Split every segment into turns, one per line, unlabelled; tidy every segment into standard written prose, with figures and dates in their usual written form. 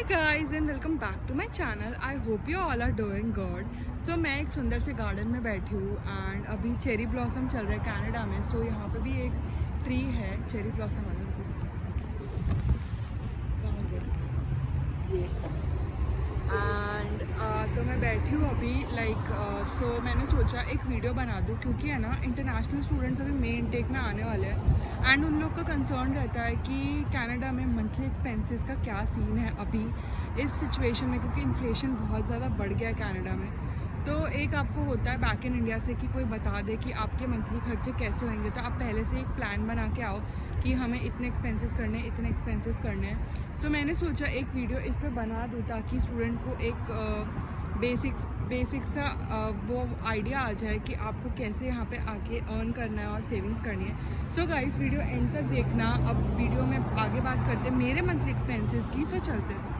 guys and welcome back to my channel. I hope you all are doing good. So मैं एक सुंदर से garden में बैठी हूँ एंड अभी चेरी ब्लॉसम चल रहा है कनाडा में. सो यहाँ पे भी एक ट्री है चेरी ब्लॉसम वाला. एंड तो मैं बैठी हूँ अभी सो मैंने सोचा एक वीडियो बना दूँ क्योंकि है ना इंटरनेशनल स्टूडेंट्स अभी मे इनटेक में आने वाले हैं एंड उन लोग का कंसर्न रहता है कि कनाडा में मंथली एक्सपेंसेस का क्या सीन है अभी इस सिचुएशन में, क्योंकि इन्फ्लेशन बहुत ज़्यादा बढ़ गया है कनाडा में. तो एक आपको होता है बैक इन इंडिया से कि कोई बता दे कि आपके मंथली खर्चे कैसे होंगे, तो आप पहले से एक प्लान बना के आओ कि हमें इतने एक्सपेंसेस करने हैं, इतने एक्सपेंसेस करने हैं. सो मैंने सोचा एक वीडियो इस पर बना दूँ ताकि स्टूडेंट को एक बेसिक सा वो आइडिया आ जाए कि आपको कैसे यहाँ पे आके अर्न करना है और सेविंग्स करनी है. सो गाइस वीडियो एंड तक देखना. अब वीडियो में आगे बात करते हैं मेरे मंथली एक्सपेंसेस की. सो चलते हैं.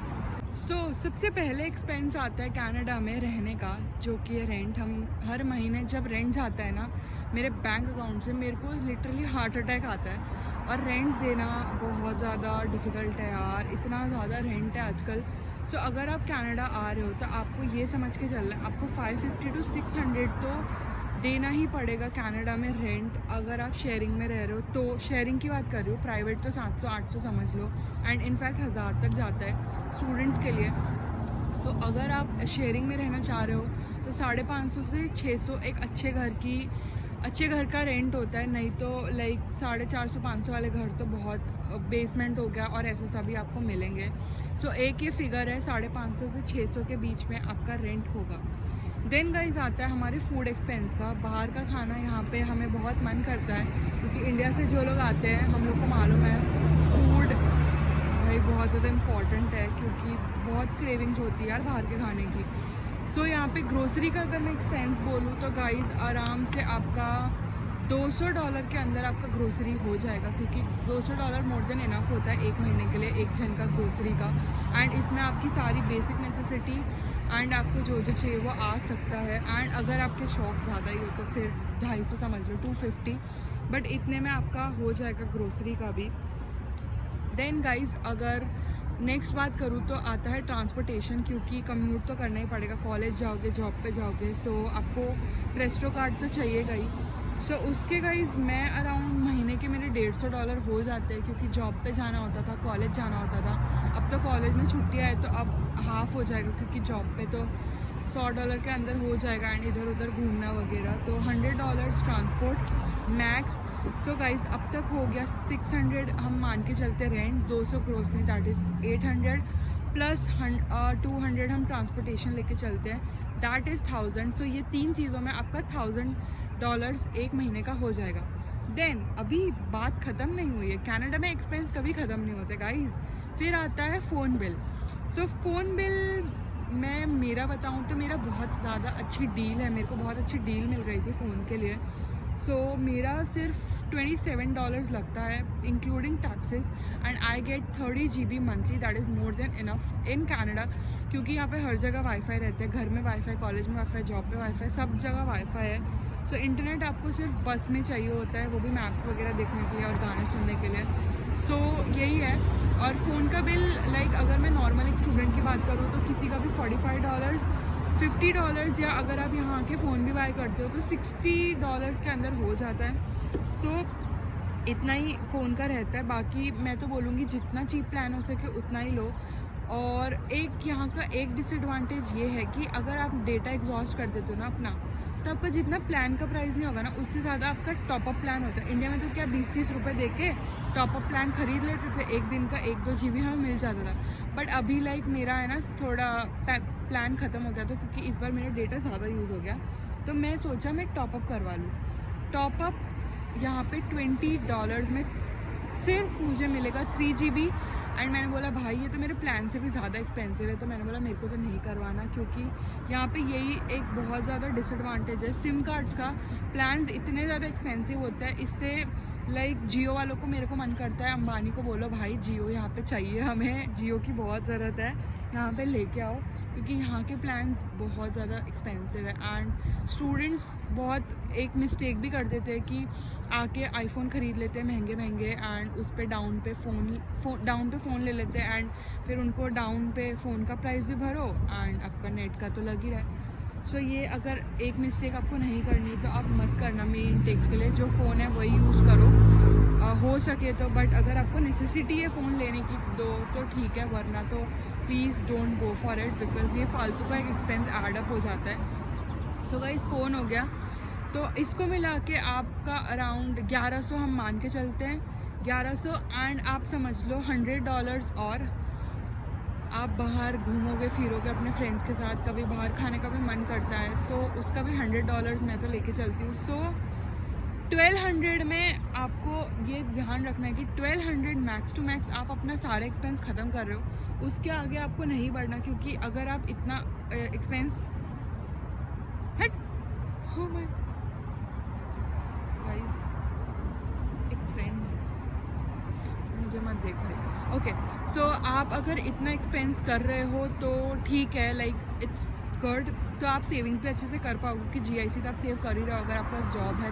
सबसे पहले एक्सपेंस आता है कनाडा में रहने का, जो कि रेंट. हम हर महीने जब रेंट जाता है ना मेरे बैंक अकाउंट से, मेरे को लिटरली हार्ट अटैक आता है. और रेंट देना बहुत ज़्यादा डिफ़िकल्ट है यार, इतना ज़्यादा रेंट है आजकल. सो अगर आप कनाडा आ रहे हो तो आपको ये समझ के चलना है आपको 550 to 600 तो देना ही पड़ेगा कनाडा में रेंट. अगर आप शेयरिंग में रह रहे हो तो, शेयरिंग की बात कर रही हो, प्राइवेट तो 700-800 समझ लो एंड इनफैक्ट 1000 तक जाता है स्टूडेंट्स के लिए. सो अगर आप शेयरिंग में रहना चाह रहे हो तो 550 से 600 एक अच्छे घर का रेंट होता है. नहीं तो 450-500 वाले घर तो बहुत बेसमेंट हो गया और ऐसा सा भी आपको मिलेंगे. सो एक ये फिगर है 550 से 600 के बीच में आपका रेंट होगा. देन गाइस आता है हमारे फूड एक्सपेंस का. बाहर का खाना यहाँ पे हमें बहुत मन करता है क्योंकि इंडिया से जो लोग आते हैं हम लोग को मालूम है फूड भाई बहुत ज़्यादा इम्पॉर्टेंट है क्योंकि बहुत क्रेविंग्स होती है यार बाहर के खाने की. सो यहाँ पे ग्रोसरी का अगर मैं एक्सपेंस बोलूँ तो गाइस आराम से आपका $200 के अंदर आपका ग्रोसरी हो जाएगा, क्योंकि $200 मोर देन इनफ होता है एक महीने के लिए एक जन का ग्रोसरी का. एंड इसमें आपकी सारी बेसिक नेसेसिटी एंड आपको जो जो चाहिए वो आ सकता है. एंड अगर आपके शौक ज़्यादा ही हो तो फिर 250 समझ लो 250, बट इतने में आपका हो जाएगा ग्रोसरी का भी. देन गाइस अगर नेक्स्ट बात करूँ तो आता है ट्रांसपोर्टेशन, क्योंकि कम्यूट तो करना ही पड़ेगा. कॉलेज जाओगे, जॉब पे जाओगे, सो आपको प्रेस्टो कार्ड तो चाहिएगा ही. सो उसके गाइस मैं अराउंड महीने के मेरे $150 हो जाते हैं, क्योंकि जॉब पे जाना होता था, कॉलेज जाना होता था. अब तो कॉलेज में छुट्टियाँ है तो अब हाफ़ हो जाएगा, क्योंकि जॉब पे तो $100 के अंदर हो जाएगा एंड इधर उधर घूमना वगैरह. तो $100 ट्रांसपोर्ट मैक्स. सो गाइस अब तक हो गया 600 हम मान के चलते rent, 200 grocery that is 800 plus 200 हम ट्रांसपोर्टेशन लेके चलते हैं दैट इज़ 1000. सो ये तीन चीज़ों में आपका $1000 एक महीने का हो जाएगा. देन अभी बात ख़त्म नहीं हुई है, कनाडा में एक्सपेंस कभी ख़त्म नहीं होते गाइस. फिर आता है फ़ोन बिल. सो फ़ोन बिल मैं मेरा बताऊं तो मेरा बहुत ज़्यादा अच्छी डील है, मेरे को बहुत अच्छी डील मिल गई थी फ़ोन के लिए. सो मेरा सिर्फ $27 लगता है including taxes and I get 30 GB monthly. That is more than enough in Canada, क्योंकि यहाँ पे हर जगह वाईफाई रहते हैं. घर में वाईफाई, कॉलेज में वाईफाई, जॉब पे वाईफाई, सब जगह वाईफाई है. सो इंटरनेट आपको सिर्फ बस में चाहिए होता है, वो भी मैप्स वगैरह देखने के लिए और गाने सुनने के लिए. सो यही है. और फ़ोन का बिल अगर मैं नॉर्मल एक स्टूडेंट की बात करूँ तो किसी का भी $45, $50, या अगर आप यहाँ के फ़ोन भी बाय करते हो तो $60 के अंदर हो जाता है. सो इतना ही फ़ोन का रहता है. बाकी मैं तो बोलूँगी जितना चीप प्लान हो सके उतना ही लो. और एक यहाँ का एक डिसएडवांटेज ये है कि अगर आप डेटा एग्जॉस्ट कर देते हो ना अपना, तो आपका जितना प्लान का प्राइस नहीं होगा ना उससे ज़्यादा आपका टॉपअप प्लान होता है. इंडिया में तो क्या 20-30 रुपये दे के टॉपअप प्लान ख़रीद लेते थे, एक दिन का 1-2 GB हमें मिल जाता था. बट अभी मेरा है ना थोड़ा प्लान ख़त्म हो गया था, क्योंकि इस बार मेरा डेटा ज़्यादा यूज़ हो गया, तो मैं सोचा मैं टॉपअप करवा लूँ. टॉपअप यहाँ पे $20 में सिर्फ मुझे मिलेगा 3 GB. एंड मैंने बोला भाई ये तो मेरे प्लान से भी ज़्यादा एक्सपेंसिव है, तो मैंने बोला मेरे को तो नहीं करवाना, क्योंकि यहाँ पे यही एक बहुत ज़्यादा डिसएडवांटेज है. सिम कार्ड्स का प्लान्स इतने ज़्यादा एक्सपेंसिव होता है. इससे जियो वालों को मेरे को मन करता है अंबानी को बोलो भाई जियो यहाँ पे चाहिए, हमें जियो की बहुत ज़रूरत है, यहाँ पे लेके आओ. क्योंकि यहाँ के प्लान्स बहुत ज़्यादा एक्सपेंसिव है एंड स्टूडेंट्स बहुत एक मिस्टेक भी कर देते हैं कि आके आईफोन ख़रीद लेते हैं महंगे महंगे एंड उस पर डाउन पे फ़ोन ले लेते हैं एंड फिर उनको डाउन पे फ़ोन का प्राइस भी भरो एंड आपका नेट का तो लग ही रहा है। सो ये अगर एक मिस्टेक आपको नहीं करनी तो आप मत करना मेन टेक्स के लिए। जो फ़ोन है वही यूज़ करो हो सके तो, बट अगर आपको नेसेसिटी है फ़ोन लेने की तो ठीक है, वरना तो please don't go for it because ये फालतू का एक एक्सपेंस ऐड अप हो जाता है। सो गाइस फ़ोन हो गया, तो इसको मिला के आपका अराउंड 1100 हम मान के चलते हैं, 1100 एंड आप समझ लो $100 और आप बाहर घूमोगे फिरोगे अपने फ्रेंड्स के साथ, कभी बाहर खाने का भी मन करता है, सो उसका भी $100 मैं तो लेके चलती हूँ। सो 1200 में आपको ये ध्यान रखना है कि 1200 मैक्स टू मैक्स आप अपना सारा एक्सपेंस ख़त्म कर रहे हो, उसके आगे आपको नहीं बढ़ना। क्योंकि अगर आप इतना एक्सपेंस हट हो माय गाइस, एक फ्रेंड मुझे मत देख भाई। ओके, सो आप अगर इतना एक्सपेंस कर रहे हो तो ठीक है, लाइक इट्स गुड, तो आप सेविंग्स भी अच्छे से कर पाओगे कि GIC तो आप सेव कर ही रहे हो अगर आपके पास जॉब है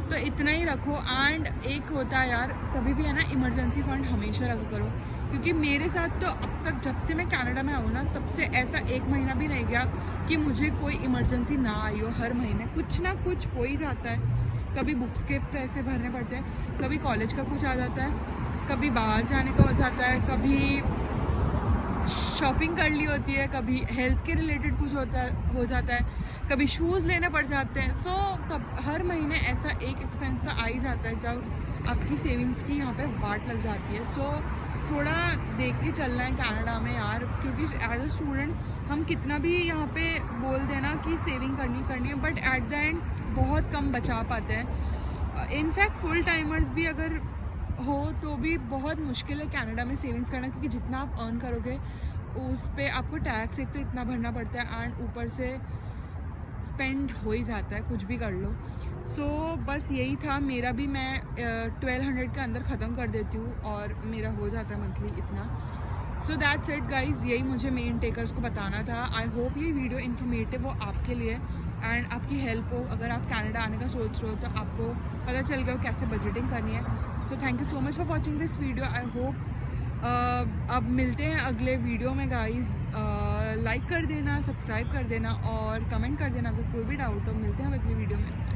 तो इतना ही रखो। एंड एक होता है यार, कभी भी है ना इमरजेंसी फंड हमेशा रखा करो, क्योंकि मेरे साथ तो अब तक जब से मैं कनाडा में आऊँ ना तब से ऐसा एक महीना भी नहीं गया कि मुझे कोई इमरजेंसी ना आई हो। हर महीने कुछ ना कुछ हो ही जाता है, कभी बुक्स के पैसे भरने पड़ते हैं, कभी कॉलेज का कुछ आ जाता है, कभी बाहर जाने का हो जाता है, कभी शॉपिंग कर ली होती है, कभी हेल्थ के रिलेटेड कुछ हो जाता है, कभी शूज़ लेने पड़ जाते हैं। सो हर महीने ऐसा एक एक्सपेंस तो आ ही जाता है जब आपकी सेविंग्स की यहाँ पे वाट लग जाती है। सो थोड़ा देख के चलना है कनाडा में यार, क्योंकि एज अ स्टूडेंट हम कितना भी यहाँ पे बोल देना कि सेविंग करनी है, बट एट द एंड बहुत कम बचा पाते हैं। इनफैक्ट फुल टाइमर्स भी अगर हो तो भी बहुत मुश्किल है कनाडा में सेविंग्स करना, क्योंकि जितना आप अर्न करोगे उस पे आपको टैक्स एक तो इतना भरना पड़ता है एंड ऊपर से स्पेंड हो ही जाता है कुछ भी कर लो। सो बस यही था मेरा भी, मैं 1200 के अंदर ख़त्म कर देती हूँ और मेरा हो जाता है मंथली इतना। सो दैट्स इट गाइज, यही मुझे मेन टेकर्स को बताना था। आई होप ये वीडियो इन्फॉर्मेटिव हो आपके लिए एंड आपकी हेल्प हो। अगर आप कनाडा आने का सोच रहे हो तो आपको पता चल गया कैसे बजटिंग करनी है। So thank you so much for watching this video. I hope अब मिलते हैं अगले वीडियो में गाइज। लाइक कर देना, सब्सक्राइब कर देना और कमेंट कर देना अगर कोई भी डाउट हो। मिलते हैं अगले वीडियो में।